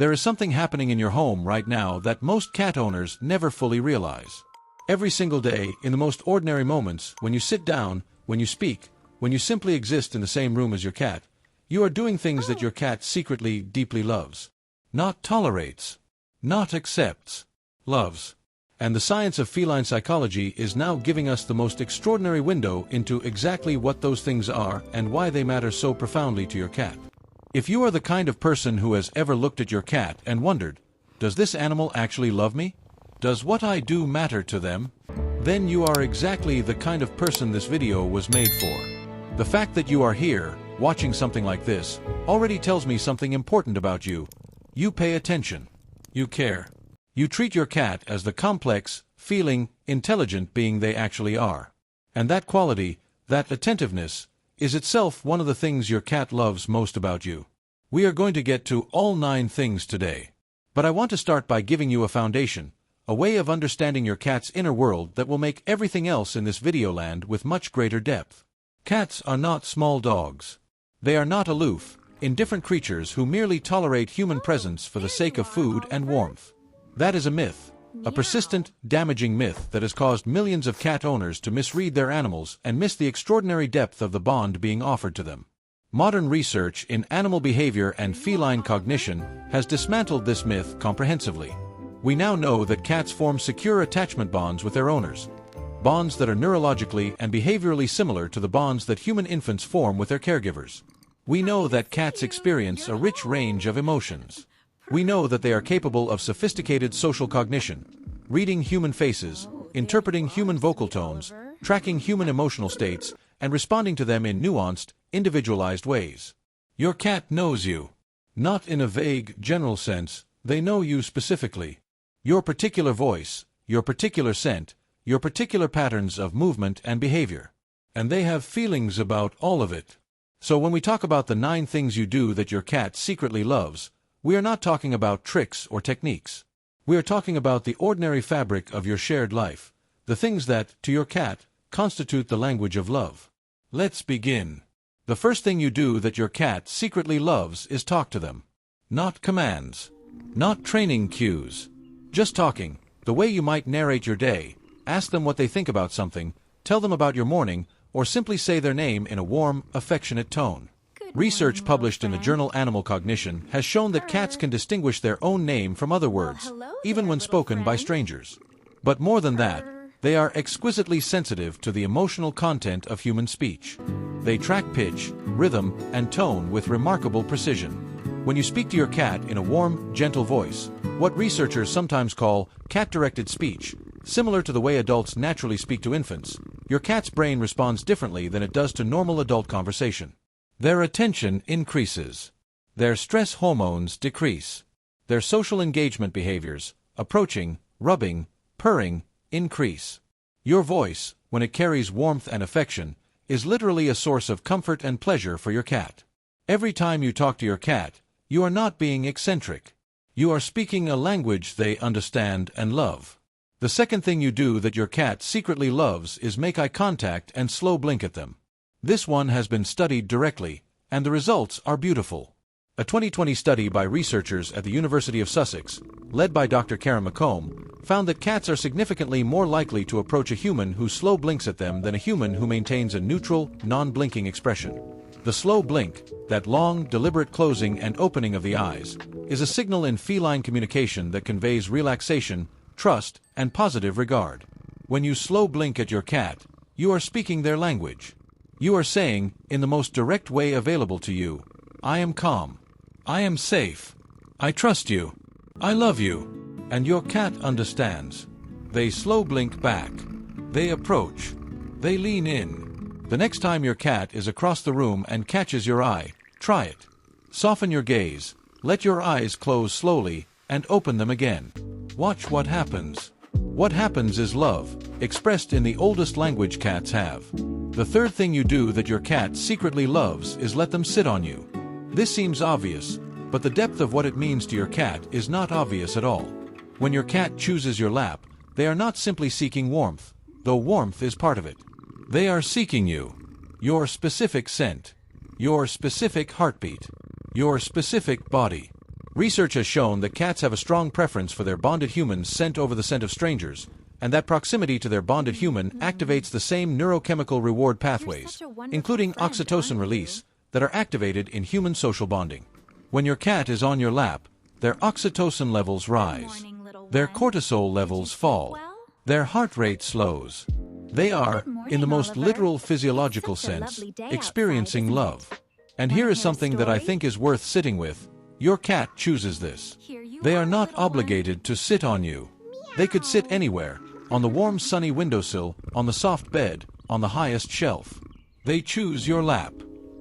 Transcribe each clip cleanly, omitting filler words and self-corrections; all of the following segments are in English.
There is something happening in your home right now that most cat owners never fully realize. Every single day, in the most ordinary moments, when you sit down, when you speak, when you simply exist in the same room as your cat, you are doing things that your cat secretly, deeply loves. Not tolerates. Not accepts. Loves. And the science of feline psychology is now giving us the most extraordinary window into exactly what those things are and why they matter so profoundly to your cat. If you are the kind of person who has ever looked at your cat and wondered, does this animal actually love me? Does what I do matter to them? Then you are exactly the kind of person this video was made for. The fact that you are here, watching something like this, already tells me something important about you. You pay attention. You care. You treat your cat as the complex, feeling, intelligent being they actually are. And that quality, that attentiveness, is itself one of the things your cat loves most about you. We are going to get to all 9 things today. But I want to start by giving you a foundation, a way of understanding your cat's inner world that will make everything else in this video land with much greater depth. Cats are not small dogs. They are not aloof, indifferent creatures who merely tolerate human presence for the sake of food and warmth. That is a myth, a persistent, damaging myth that has caused millions of cat owners to misread their animals and miss the extraordinary depth of the bond being offered to them. Modern research in animal behavior and feline cognition has dismantled this myth comprehensively. We now know that cats form secure attachment bonds with their owners, bonds that are neurologically and behaviorally similar to the bonds that human infants form with their caregivers. We know that cats experience a rich range of emotions. We know that they are capable of sophisticated social cognition, reading human faces, interpreting human vocal tones, tracking human emotional states, and responding to them in nuanced, individualized ways. Your cat knows you. Not in a vague, general sense, they know you specifically. Your particular voice, your particular scent, your particular patterns of movement and behavior. And they have feelings about all of it. So when we talk about the 9 things you do that your cat secretly loves, we are not talking about tricks or techniques. We are talking about the ordinary fabric of your shared life, the things that, to your cat, constitute the language of love. Let's begin. The first thing you do that your cat secretly loves is talk to them. Not commands. Not training cues. Just talking, the way you might narrate your day, ask them what they think about something, tell them about your morning, or simply say their name in a warm, affectionate tone. Research published in the journal Animal Cognition has shown that cats can distinguish their own name from other words, even when spoken by strangers. But more than that, they are exquisitely sensitive to the emotional content of human speech. They track pitch, rhythm, and tone with remarkable precision. When you speak to your cat in a warm, gentle voice, what researchers sometimes call cat-directed speech, similar to the way adults naturally speak to infants, your cat's brain responds differently than it does to normal adult conversation. Their attention increases. Their stress hormones decrease. Their social engagement behaviors, approaching, rubbing, purring, increase. Your voice, when it carries warmth and affection, is literally a source of comfort and pleasure for your cat. Every time you talk to your cat, you are not being eccentric. You are speaking a language they understand and love. The second thing you do that your cat secretly loves is make eye contact and slow blink at them. This one has been studied directly, and the results are beautiful. A 2020 study by researchers at the University of Sussex, led by Dr. Karen McComb, found that cats are significantly more likely to approach a human who slow blinks at them than a human who maintains a neutral, non-blinking expression. The slow blink, that long, deliberate closing and opening of the eyes, is a signal in feline communication that conveys relaxation, trust, and positive regard. When you slow blink at your cat, you are speaking their language. You are saying, in the most direct way available to you, I am calm. I am safe. I trust you. I love you. And your cat understands. They slow blink back. They approach. They lean in. The next time your cat is across the room and catches your eye, try it. Soften your gaze, let your eyes close slowly, and open them again. Watch what happens. What happens is love, expressed in the oldest language cats have. The third thing you do that your cat secretly loves is let them sit on you. This seems obvious, but the depth of what it means to your cat is not obvious at all. When your cat chooses your lap, they are not simply seeking warmth, though warmth is part of it. They are seeking you. Your specific scent. Your specific heartbeat. Your specific body. Research has shown that cats have a strong preference for their bonded humans sent over the scent of strangers, and that proximity to their bonded human activates the same neurochemical reward pathways, including oxytocin release, that are activated in human social bonding. When your cat is on your lap, their oxytocin levels rise. Their cortisol levels fall. Their heart rate slows. They are, in the most literal physiological sense, experiencing love. And here is something that I think is worth sitting with. Your cat chooses this. They are not obligated to sit on you. They could sit anywhere, on the warm sunny windowsill, on the soft bed, on the highest shelf. They choose your lap.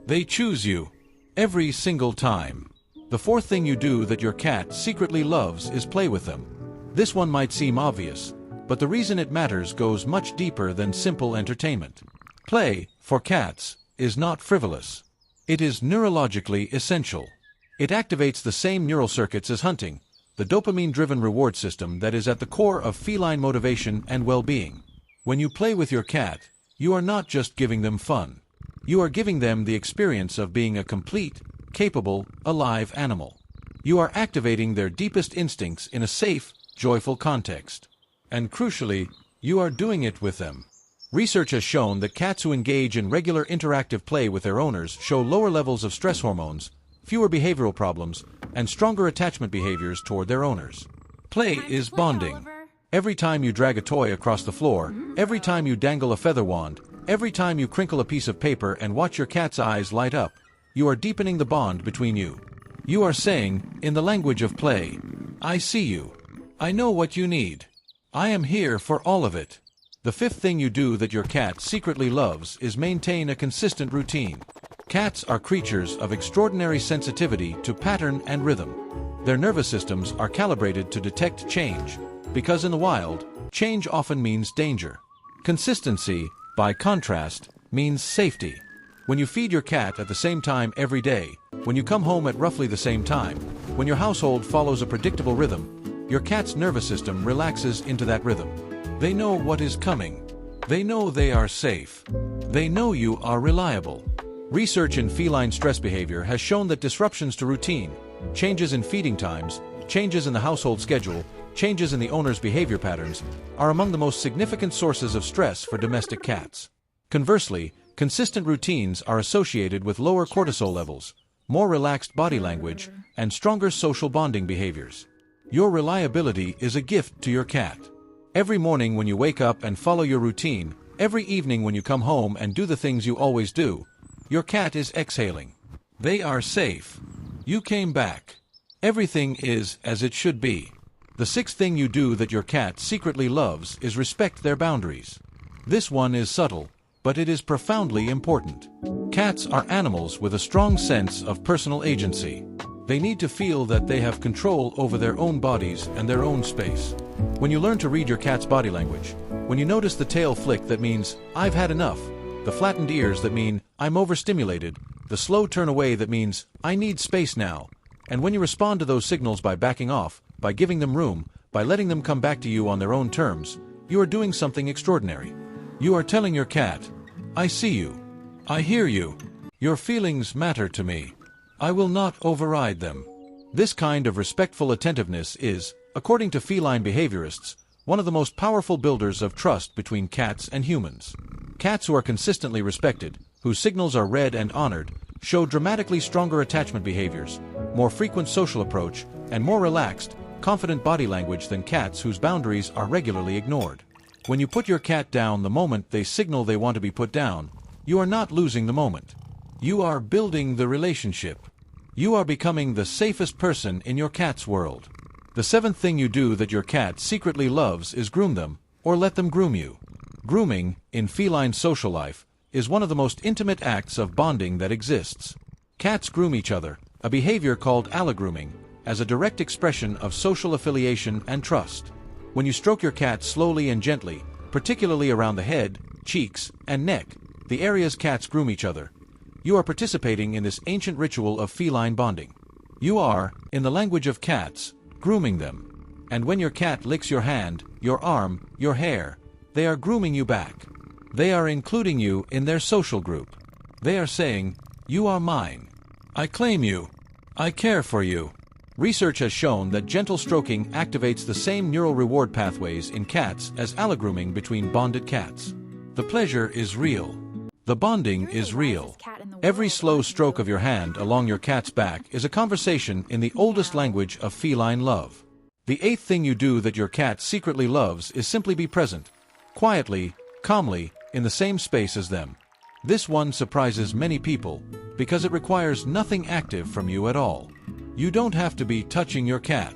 They choose you. Every single time. The fourth thing you do that your cat secretly loves is play with them. This one might seem obvious, but the reason it matters goes much deeper than simple entertainment. Play, for cats, is not frivolous. It is neurologically essential. It activates the same neural circuits as hunting, the dopamine-driven reward system that is at the core of feline motivation and well-being. When you play with your cat, you are not just giving them fun. You are giving them the experience of being a complete, capable, alive animal. You are activating their deepest instincts in a safe, joyful context. And crucially, you are doing it with them. Research has shown that cats who engage in regular interactive play with their owners show lower levels of stress hormones, fewer behavioral problems, and stronger attachment behaviors toward their owners. Play is bonding. Every time you drag a toy across the floor, every time you dangle a feather wand, every time you crinkle a piece of paper and watch your cat's eyes light up, you are deepening the bond between you. You are saying, in the language of play, I see you. I know what you need. I am here for all of it. The fifth thing you do that your cat secretly loves is maintain a consistent routine. Cats are creatures of extraordinary sensitivity to pattern and rhythm. Their nervous systems are calibrated to detect change, because in the wild, change often means danger. Consistency, by contrast, means safety. When you feed your cat at the same time every day, when you come home at roughly the same time, when your household follows a predictable rhythm, your cat's nervous system relaxes into that rhythm. They know what is coming. They know they are safe. They know you are reliable. Research in feline stress behavior has shown that disruptions to routine, changes in feeding times, changes in the household schedule, changes in the owner's behavior patterns, are among the most significant sources of stress for domestic cats. Conversely, consistent routines are associated with lower cortisol levels, more relaxed body language, and stronger social bonding behaviors. Your reliability is a gift to your cat. Every morning when you wake up and follow your routine, every evening when you come home and do the things you always do, your cat is exhaling. They are safe. You came back. Everything is as it should be. The sixth thing you do that your cat secretly loves is respect their boundaries. This one is subtle, but it is profoundly important. Cats are animals with a strong sense of personal agency. They need to feel that they have control over their own bodies and their own space. When you learn to read your cat's body language, when you notice the tail flick that means, I've had enough, the flattened ears that mean, I'm overstimulated, the slow turn away that means, I need space now, and when you respond to those signals by backing off, by giving them room, by letting them come back to you on their own terms, you are doing something extraordinary. You are telling your cat, I see you. I hear you. Your feelings matter to me. I will not override them. This kind of respectful attentiveness is, according to feline behaviorists, one of the most powerful builders of trust between cats and humans. Cats who are consistently respected, whose signals are read and honored, show dramatically stronger attachment behaviors, more frequent social approach, and more relaxed, confident body language than cats whose boundaries are regularly ignored. When you put your cat down the moment they signal they want to be put down, you are not losing the moment. You are building the relationship. You are becoming the safest person in your cat's world. The seventh thing you do that your cat secretly loves is groom them, or let them groom you. Grooming, in feline social life, is one of the most intimate acts of bonding that exists. Cats groom each other, a behavior called allogrooming, as a direct expression of social affiliation and trust. When you stroke your cat slowly and gently, particularly around the head, cheeks, and neck, the areas cats groom each other, you are participating in this ancient ritual of feline bonding. You are, in the language of cats, grooming them. And when your cat licks your hand, your arm, your hair, they are grooming you back. They are including you in their social group. They are saying, you are mine. I claim you. I care for you. Research has shown that gentle stroking activates the same neural reward pathways in cats as allogrooming between bonded cats. The pleasure is real. The bonding is real. Every slow stroke of your hand along your cat's back is a conversation in the oldest language of feline love. The eighth thing you do that your cat secretly loves is simply be present, quietly, calmly, in the same space as them. This one surprises many people because it requires nothing active from you at all. You don't have to be touching your cat.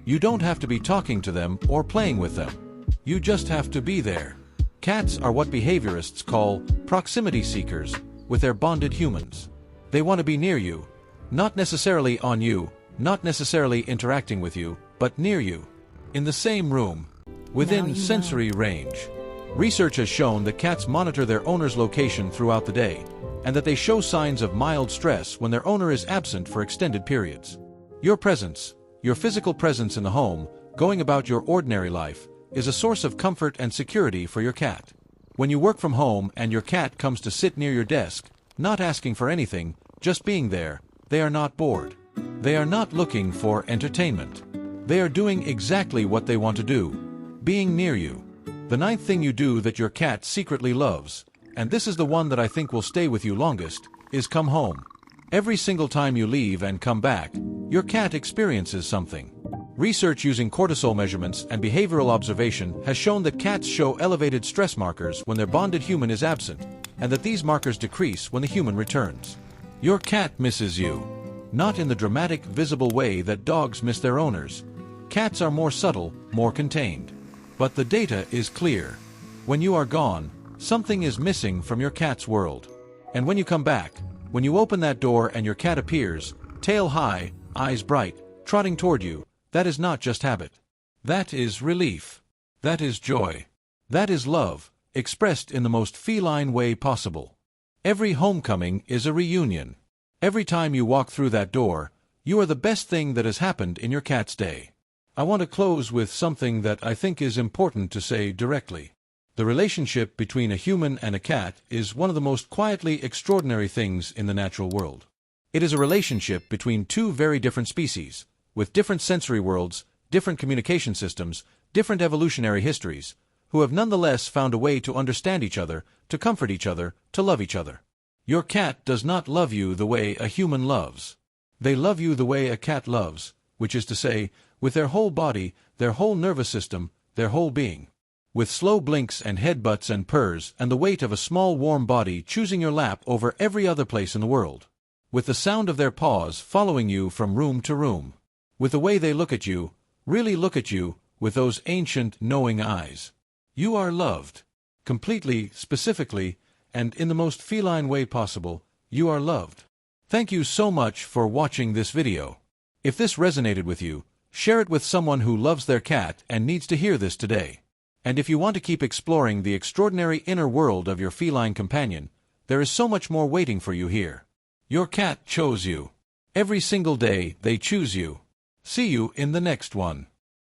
You don't have to be talking to them or playing with them. You just have to be there. Cats are what behaviorists call proximity seekers with their bonded humans. They want to be near you, not necessarily on you, not necessarily interacting with you, but near you, in the same room, within sensory range. Research has shown that cats monitor their owner's location throughout the day, and that they show signs of mild stress when their owner is absent for extended periods. Your presence, your physical presence in the home, going about your ordinary life, is a source of comfort and security for your cat. When you work from home and your cat comes to sit near your desk, not asking for anything, just being there, they are not bored. They are not looking for entertainment. They are doing exactly what they want to do, being near you. The ninth thing you do that your cat secretly loves, and this is the one that I think will stay with you longest, is come home. Every single time you leave and come back, your cat experiences something. Research using cortisol measurements and behavioral observation has shown that cats show elevated stress markers when their bonded human is absent, and that these markers decrease when the human returns. Your cat misses you. Not in the dramatic, visible way that dogs miss their owners. Cats are more subtle, more contained. But the data is clear. When you are gone, something is missing from your cat's world. And when you come back, when you open that door and your cat appears, tail high, eyes bright, trotting toward you, that is not just habit. That is relief. That is joy. That is love, expressed in the most feline way possible. Every homecoming is a reunion. Every time you walk through that door, you are the best thing that has happened in your cat's day. I want to close with something that I think is important to say directly. The relationship between a human and a cat is one of the most quietly extraordinary things in the natural world. It is a relationship between two very different species, with different sensory worlds, different communication systems, different evolutionary histories, who have nonetheless found a way to understand each other, to comfort each other, to love each other. Your cat does not love you the way a human loves. They love you the way a cat loves, which is to say, with their whole body, their whole nervous system, their whole being. With slow blinks and headbutts and purrs and the weight of a small warm body choosing your lap over every other place in the world. With the sound of their paws following you from room to room. With the way they look at you, really look at you, with those ancient, knowing eyes. You are loved. Completely, specifically, and in the most feline way possible, you are loved. Thank you so much for watching this video. If this resonated with you, share it with someone who loves their cat and needs to hear this today. And if you want to keep exploring the extraordinary inner world of your feline companion, there is so much more waiting for you here. Your cat chose you. Every single day, they choose you. See you in the next one.